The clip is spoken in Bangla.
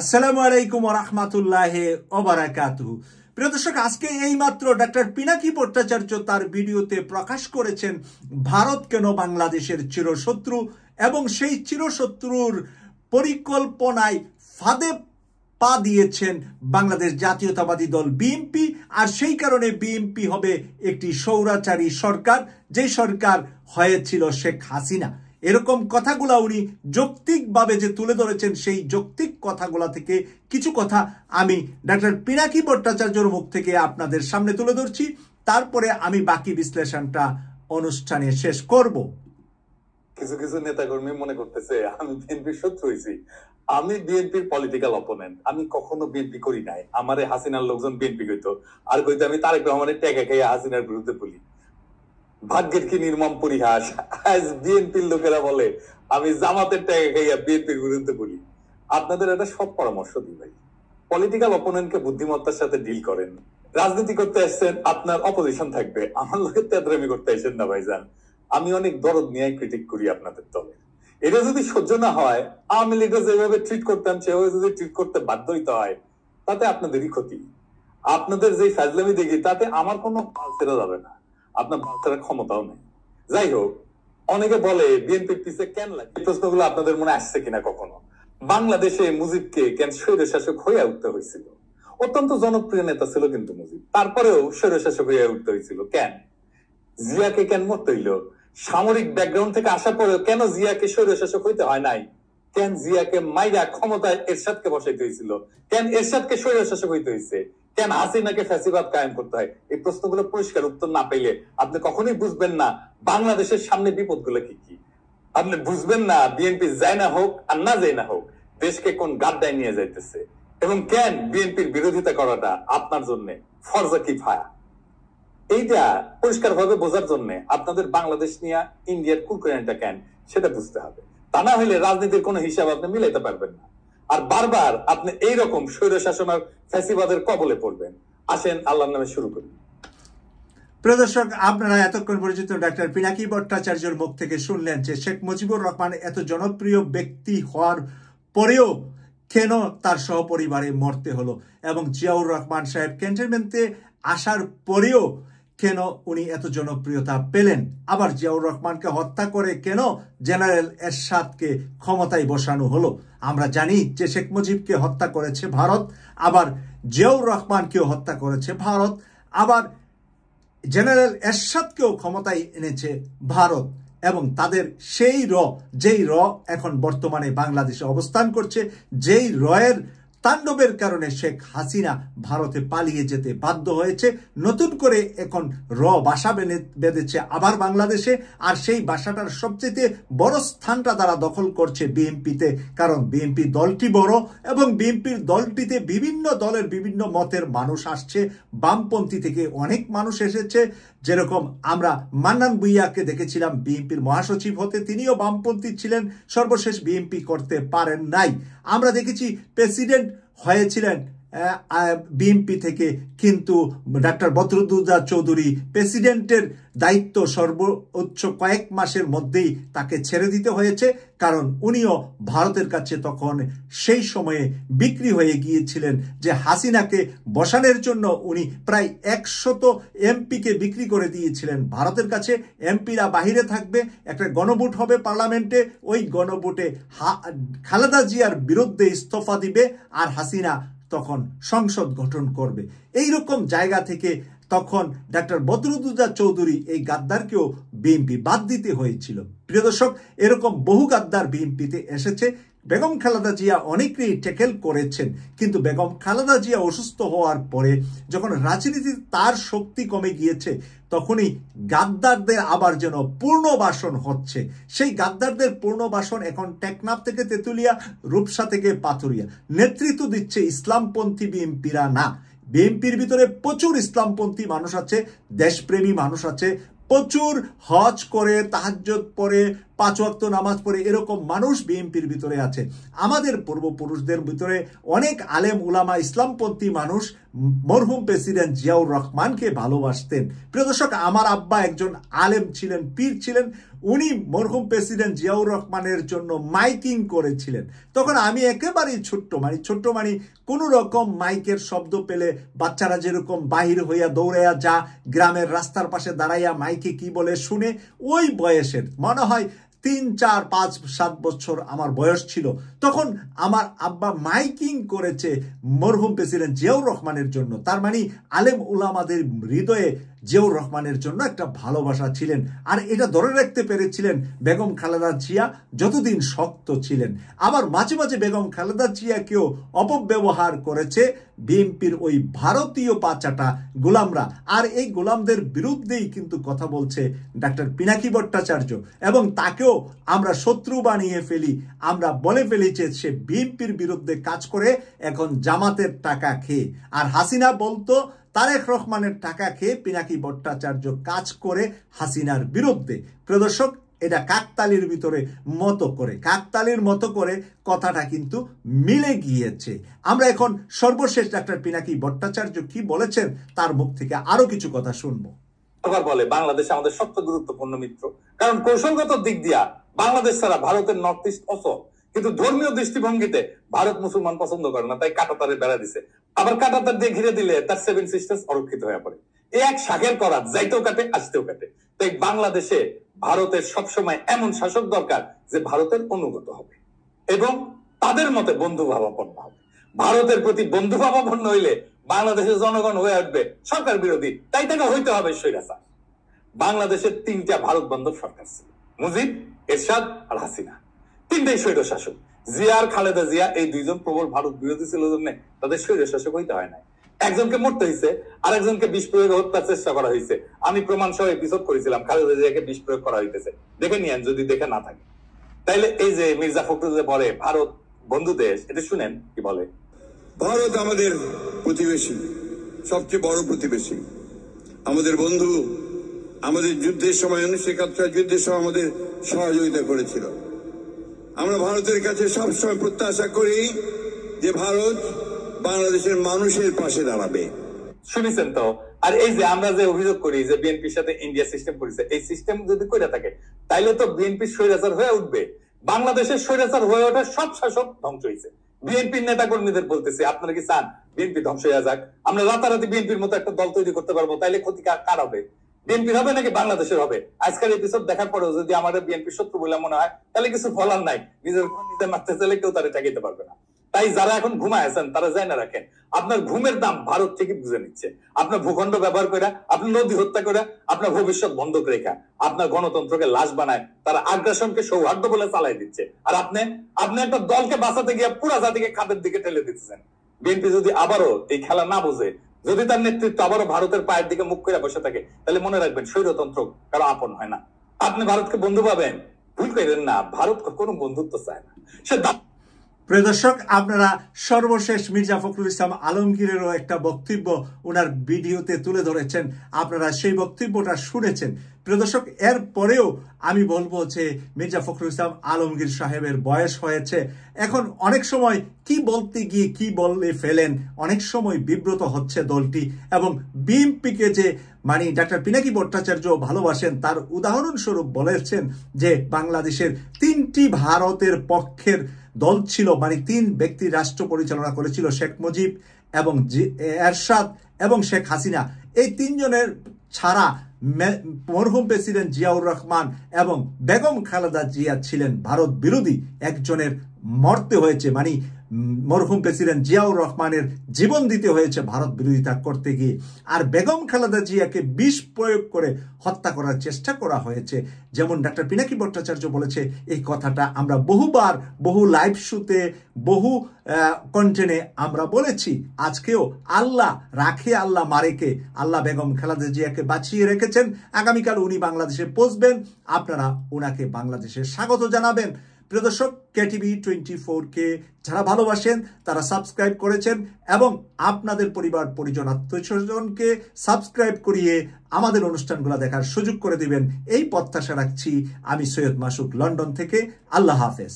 আসসালামু আলাইকুম ওয়া রাহমাতুল্লাহি ওয়া বারাকাতুহু। প্রিয় দর্শক, আজকে এইমাত্র ডক্টর পিনাকি ভট্টাচার্য তার ভিডিওতে প্রকাশ করেছেন ভারত কেন বাংলাদেশের চিরশত্রু এবং সেই চিরশত্রুর পরিকল্পনায় ফাঁদে পা দিয়েছেন বাংলাদেশ জাতীয়তাবাদী দল বিএনপি। আর সেই কারণে বিএনপি হবে একটি স্বৈরাচারী সরকার, যে সরকার হয়েছিল শেখ হাসিনা। এরকম কথাগুলা উনি যৌক্তিকভাবে যে তুলে ধরেছেন, সেই যৌক্তিক কথাগুলা থেকে কিছু কথা আমি ডক্টর পিনাকি ভট্টাচার্যর মুখ থেকে আপনাদের সামনে তুলে ধরছি। তারপরে আমি বাকি বিশ্লেষণটা অনুষ্ঠানে শেষ করব। কিছু কিছু নেতাকর্মী মনে করতেছে আমি বিএনপির শত্রু হয়েছি, আমি বিএনপির পলিটিক্যাল অপোনেন্ট। আমি কখনো বিএনপি করি নাই। আমারে হাসিনার লোকজন বিএনপি কইতো, আর কইতো আমি তারেক রহমানের টেকা খাইয়া হাসিনার বিরুদ্ধে বলি। ভাগ্যের কি নির্মম পরিহাস, আজ বিএনপির লোকেরা বলে আমি জামাতের টেকা খাইয়া বিএনপির বিরুদ্ধে বলি। আপনাদের একটা সব পরামর্শ দিই ভাই, পলিটিক্যাল অপোনেন্টকে বুদ্ধিমত্তার সাথে ডিল করেন। রাজনীতি করতে আসছেন, আপনার অপোজিশন থাকবে, আমার লোকের তেদরামি করতে আসেন না ভাইজান। আমি অনেক দরদ নিয়ে ক্রিটিক করি আপনাদের দলে। এটা যদি সহ্য না হয়, আওয়ামী লীগকে যেভাবে ট্রিট করতাম সেভাবে যদি ট্রিট করতে বাধ্য হইতে হয়, তাতে আপনাদেরই ক্ষতি। আপনাদের যে ফাজলামি দেখি তাতে আমার কোনো ছেড়ে যাবে না, আপনার বাচ্চারা ক্ষমতাও নেই। যাই হোক, অনেকে বলে বিএনপির পিছে কেন লাগে, এই প্রশ্নগুলো আপনাদের মনে আসছে কিনা কখনো? বাংলাদেশে মুজিবকে কেন স্বৈরশাসক হয়ে উঠতে হয়েছিল? অত্যন্ত জনপ্রিয় নেতা ছিল কিন্তু মুজিব, তারপরেও স্বৈরশাসক হয়ে উঠতে হয়েছিল কেন? জিয়াকে কেন মরতে হইল? সামরিক ব্যাকগ্রাউন্ড থেকে আসার পরেও কেন জিয়াকে স্বৈরশাসক হইতে হয় নাই? কেন জিয়াকে মাইরা ক্ষমতায় এরশাদকে বসাইতে হয়েছিল? কেন এরশাদকে স্বৈরশাসক হইতে হয়েছে? কেন হাসিনাকে ফ্যাসিবাদ কায়েম করতে হয়? এই প্রশ্নগুলো পরিষ্কার উত্তর না পেলে আপনি কখনোই বুঝবেন না বাংলাদেশের সামনে বিপদগুলো কি কি। আপনি বুঝবেন না বিএনপি যায় না হোক আর না যায় না হোক, দেশকে কোন গাদ্দায় নিয়ে যাইতেছে, এবং কেন বিএনপির বিরোধিতা করাটা আপনার জন্য ফরজা কিফায়া। এইটা পরিষ্কার ভাবে বোঝার জন্য আপনাদের বাংলাদেশ নিয়ে ইন্ডিয়ার কুকুরানিটা কেন সেটা বুঝতে হবে। তা না হলে রাজনীতির কোনো হিসাব আপনি মিলাইতে পারবেন না, আর বারবার আপনি এইরকম স্বৈরশাসন আর ফ্যাসিবাদের কবলে পড়বেন। আসেন আল্লাহর নামে শুরু করি। প্রিয় দর্শক, আপনারা এতক্ষণ পর্যন্ত ডক্টর পিনাকি ভট্টাচার্যের মুখ থেকে শুনলেন যে শেখ মুজিবুর রহমান এত জনপ্রিয় ব্যক্তি হওয়ার পরেও কেন তার সহপরিবারে মরতে হলো, এবং জিয়াউর রহমান সাহেব ক্যান্টনমেন্টে আসার পরেও কেন উনি এত জনপ্রিয়তা পেলেন। আবার জিয়াউর রহমানকে হত্যা করে কেন জেনারেল এরশাদকে ক্ষমতায় বসানো হলো। আমরা জানি যে শেখ মুজিবকে হত্যা করেছে ভারত, আবার জিয়াউর রহমানকেও হত্যা করেছে ভারত, আবার জেনারেল এরশাদকেও ক্ষমতায় এনেছে ভারত, এবং তাদের সেই যেই এখন বর্তমানে বাংলাদেশে অবস্থান করছে, যেই এর তাণ্ডবের কারণে শেখ হাসিনা ভারতে পালিয়ে যেতে বাধ্য হয়েছে। নতুন করে এখন বাসা বেঁধেছে আবার বাংলাদেশে, আর সেই বাসাটার সবচেয়ে বড় স্থানটা তারা দখল করছে বিএনপিতে, কারণ বিএনপি দলটি বড় এবং বিএনপির দলটিতে বিভিন্ন দলের বিভিন্ন মতের মানুষ আসছে। বামপন্থী থেকে অনেক মানুষ এসেছে, যেরকম আমরা মান্নান ভূঁইয়াকে দেখেছিলাম বিএনপির মহাসচিব হতে, তিনিও বামপন্থী ছিলেন, সর্বশেষ বিএনপি করতে পারেন নাই। আমরা দেখেছি প্রেসিডেন্ট হয়েছিলেন বিএনপি থেকে, কিন্তু ডক্টর বদরুদ্দোজা চৌধুরী প্রেসিডেন্টের দায়িত্ব সর্বোচ্চ কয়েক মাসের মধ্যেই তাকে ছেড়ে দিতে হয়েছে, কারণ উনিও ভারতের কাছে তখন সেই সময়ে বিক্রি হয়ে গিয়েছিলেন। যে হাসিনাকে বসানোর জন্য উনি প্রায় 100 এমপিকে বিক্রি করে দিয়েছিলেন ভারতের কাছে। এমপিরা বাহিরে থাকবে, একটা গণভোট হবে পার্লামেন্টে, ওই গণভোটে খালেদা জিয়ার বিরুদ্ধে ইস্তফা দিবে আর হাসিনা তখন সংসদ গঠন করবে। এইরকম জায়গা থেকে তখন ডক্টর বদরুদ্দোজা চৌধুরী এই গাদ্দারকেও বিএনপি বাদ দিতে হয়েছিল। প্রিয় দর্শক, এরকম বহু গাদ্দার বিএনপিতে এসেছে। বেগম খালেদা জিয়া অনেকেই ট্যাকেল করেছেন, কিন্তু বেগম খালেদা জিয়া অসুস্থ হওয়ার পরে যখন রাজনীতিতে তার শক্তি কমে গিয়েছে, তখনই গাদ্দারদের আবার যেন পূর্ণবাসন হচ্ছে। সেই গাদ্দারদের পূর্ণবাসন এখন টেকনাফ থেকে তেঁতুলিয়া, রূপসা থেকে পাথুরিয়া। নেতৃত্ব দিচ্ছে ইসলামপন্থী বিএনপিরা না। বিএনপির ভিতরে প্রচুর ইসলামপন্থী মানুষ আছে, দেশপ্রেমী মানুষ আছে, প্রচুর হজ করে, তাহাজ্জুদ পড়ে, 5 ওয়াক্ত নামাজ পড়ে, এরকম মানুষ বিএনপির ভিতরে আছে। আমাদের পূর্বপুরুষদের ভিতরে অনেক আলেম উলামা ইসলামপন্থী মানুষ মরহুম প্রেসিডেন্ট জিয়াউর রহমানকে ভালোবাসতেন। প্রিয় দর্শক, আমার আব্বা একজন আলেম ছিলেন, পীর ছিলেন। উনি মরহুম প্রেসিডেন্ট জিয়াউর রহমানের জন্য মাইকিং করেছিলেন। তখন আমি একেবারেই ছোট্ট মানে কোনো রকম মাইকের শব্দ পেলে বাচ্চারা যেরকম বাহির হইয়া দৌড়াইয়া যা গ্রামের রাস্তার পাশে দাঁড়াইয়া মাইকে কি বলে শুনে, ওই বয়সের মনে হয় 3, 4, 5, 7 বছর আমার বয়স ছিল। তখন আমার আব্বা মাইকিং করেছে মরহুম প্রেসিডেন্ট জিয়াউর রহমানের জন্য। তার মানে আলেম উলামাদের হৃদয়ে জিয়াউর রহমানের জন্য একটা ভালোবাসা ছিলেন, আর এটা ধরে রাখতে পেরেছিলেন বেগম খালেদা জিয়া যতদিন শক্ত ছিলেন। আবার মাঝে মাঝে বেগম খালেদা জিয়াকেও অপব্যবহার করেছে বিএনপির ওই ভারতীয় পাচাটা গোলামরা, আর এই গোলামদের বিরুদ্ধেই কিন্তু কথা বলছে ডাক্তার পিনাকি ভট্টাচার্য, এবং তাকেও আমরা শত্রু বানিয়ে ফেলি। আমরা বলে ফেলেছি সে বিএনপির বিরুদ্ধে কাজ করে এখন জামাতের টাকা খেয়ে, আর হাসিনা বলতো তারেক রহমানের টাকা খেয়ে পিনাকি ভট্টাচার্য কাজ করে হাসিনার বিরুদ্ধে। প্রিয় দর্শক, এটা কাকতালির মতো করে কথাটা কিন্তু মিলে গিয়েছে। আমরা এখন সর্বশেষ ডাক্তার পিনাকি ভট্টাচার্য কি বলেছেন তার মুখ থেকে আরো কিছু কথা শুনবো। বলে বাংলাদেশ আমাদের সবচেয়ে গুরুত্বপূর্ণ মিত্র, কারণ কৌশলগত দিক দিয়া বাংলাদেশ ছাড়া ভারতের নর্থ ইস্ট অচল, কিন্তু ধর্মীয় দৃষ্টিভঙ্গিতে ভারত মুসলমান পছন্দ করে না, তাই কাঁটাতারে বেড়া দিছে। আবার কাঁটাতার দিয়ে ঘিরে দিলে তার 7 সিস্টার্স অরক্ষিত হয়ে পড়ে। এই এক শাকের করাত, যাইতেও কাটে আসতেও কাটে। তাই বাংলাদেশে ভারতের সবসময় এমন শাসক দরকার যে ভারতের অনুগত হবে এবং তাদের মতে বন্ধুভাবাপন্ন হবে। ভারতের প্রতি বন্ধুভাবাপন্ন হইলে বাংলাদেশের জনগণ হয়ে উঠবে সরকার বিরোধী, তাই তাকে হইতে হবে স্বৈরাচার। বাংলাদেশের 3টা ভারত বান্ধব সরকার ছিল, মুজিব, এরশাদ আর হাসিনা। 3টাই স্বৈর শাসক। জিয়া আর খালেদা জিয়া এই 2জন প্রবল ভারত বিরোধী ছিল জন্য তাদের স্বৈর শাসক হইতে হয় না। একজনকে মরতে হয়েছে, আর একজনকে বিষ প্রয়োগে হত্যার চেষ্টা করা হয়েছে। আমি প্রমাণ সহ এপিসোড করেছিলাম খালেদা জিয়াকে বিষ প্রয়োগ করা হইতেছে, দেখে নিয়েন যদি দেখে না থাকে। তাইলে এই যে মির্জা ফখরুল যে বলে ভারত বন্ধু দেশ, এটা শুনেন কি বলে। ভারত আমাদের প্রতিবেশী, সবচেয়ে বড় প্রতিবেশী, আমাদের বন্ধু। আমাদের যুদ্ধের সময় 1971 যুদ্ধের সময় আমাদের সহযোগিতা করেছিল। আমরা ভারতের কাছে সবসময় প্রত্যাশা করি যে ভারত বাংলাদেশের মানুষের পাশে দাঁড়াবে। শুনেছেন তো? আর এই যে আমরা যে অভিযোগ করি যে বিএনপির সাথে ইন্ডিয়া সিস্টেম করেছে, এই সিস্টেম যদি করে থাকে তাইলে তো বিএনপি স্বৈরাচার হয়ে উঠবে। বাংলাদেশের স্বৈরাচার হয়ে ওঠা সব শাসক ধ্বংস হয়েছে। বিএনপির নেতা কর্মীদের বলতেছি, আপনারা কি চান বিএনপি ধ্বংস হয়ে যাক? আমরা রাতারাতি বিএনপির মতো একটা দল তৈরি করতে পারবো, তাইলে ক্ষতি কার হবে? বিএনপির হবে নাকি বাংলাদেশের হবে? আজকের এপিসোড দেখার পরেও যদি আমাদের বিএনপির শত্রু বলে মনে হয়, তাহলে কিছু ফলার নাই। নিজে মারতে চাইলে কেউ তারা ঠেকাইতে পারবে না। তাই যারা এখন ঘুমায় আছেন তারা জানা রাখেন, আপনার ঘুমের দাম ভারত থেকে বুঝে নিচ্ছে। আপনার ভূখণ্ড ব্যবহার করে, আপনার নদী হত্যা করে, আপনার ভবিষ্যৎ বন্ধক রেখা, আপনার গণতন্ত্রকে লাশ বানায়, তারা আগ্রাসনকে সৌহার্দ্য বলে চালাই দিচ্ছে। আর আপনি একটা দলকে বাঁচাতে গিয়ে পুরা জাতিকে খাদের দিকে ঠেলে দিচ্ছেন। বিএনপি যদি আবারও এই খেলা না বোঝে, যদি তার নেতৃত্ব আবারও ভারতের পায়ের দিকে মুখ করে বসে থাকে, তাহলে মনে রাখবেন স্বৈরতন্ত্র কারো আপন হয় না। আপনি ভারতকে বন্ধু পাবেন, ভুল করেন না, ভারত কোনো বন্ধুত্ব চায় না। সে প্রিয় দর্শক, আপনারা সর্বশেষ মির্জা ফখরুল ইসলাম আলমগীরেরও একটা বক্তব্য ওনার ভিডিওতে তুলে ধরেছেন, আপনারা সেই বক্তব্যটা শুনেছেন। প্রিয় দর্শক, এর পরেও আমি বলবো যে মির্জা ফখরুল ইসলাম আলমগীর সাহেবের বয়স হয়েছে, এখন অনেক সময় কি বলতে গিয়ে কি বলে ফেলেন, অনেক সময় বিব্রত হচ্ছে দলটি। এবং বিএনপিকে যে ডাক্তার পিনাকি ভট্টাচার্য ভালোবাসেন, তার উদাহরণস্বরূপ বলেছেন যে বাংলাদেশের 3টি ভারতের পক্ষের দল ছিল, 3 ব্যক্তি রাষ্ট্র পরিচালনা করেছিল, শেখ মুজিব এবং এরশাদ এবং শেখ হাসিনা। এই 3 জনের ছাড়া মরহুম প্রেসিডেন্ট জিয়াউর রহমান এবং বেগম খালেদা জিয়া ছিলেন ভারত বিরোধী। একজনের মরতে হয়েছে, মরহুম প্রেসিডেন্ট জিয়াউর রহমানের জীবন দিতে হয়েছে ভারত বিরোধিতা করতে গিয়ে, আর বেগম খালেদা জিয়াকে বিষ প্রয়োগ করে হত্যা করার চেষ্টা করা হয়েছে। যেমন ডাক্তার পিনাকি ভট্টাচার্য বলেছে, এই কথাটা আমরা বহুবার বহু লাইভ শোতে বহু কন্টেন্টে আমরা বলেছি। আজকেও আল্লাহ রাখে আল্লাহ মারেকে, আল্লাহ বেগম খালেদা জিয়াকে বাঁচিয়ে রেখেছেন। আগামীকাল উনি বাংলাদেশে পৌঁছবেন, আপনারা ওনাকে বাংলাদেশে স্বাগত জানাবেন। প্রিয় দর্শক, কেটিভি 24কে যারা ভালোবাসেন তারা সাবস্ক্রাইব করেছেন এবং আপনাদের পরিবার পরিজন আত্মীয়স্বজনকে সাবস্ক্রাইব করিয়ে আমাদের অনুষ্ঠানগুলো দেখার সুযোগ করে দিবেন, এই প্রত্যাশা রাখছি। আমি সৈয়দ মাসুক, লন্ডন থেকে। আল্লাহ হাফেজ।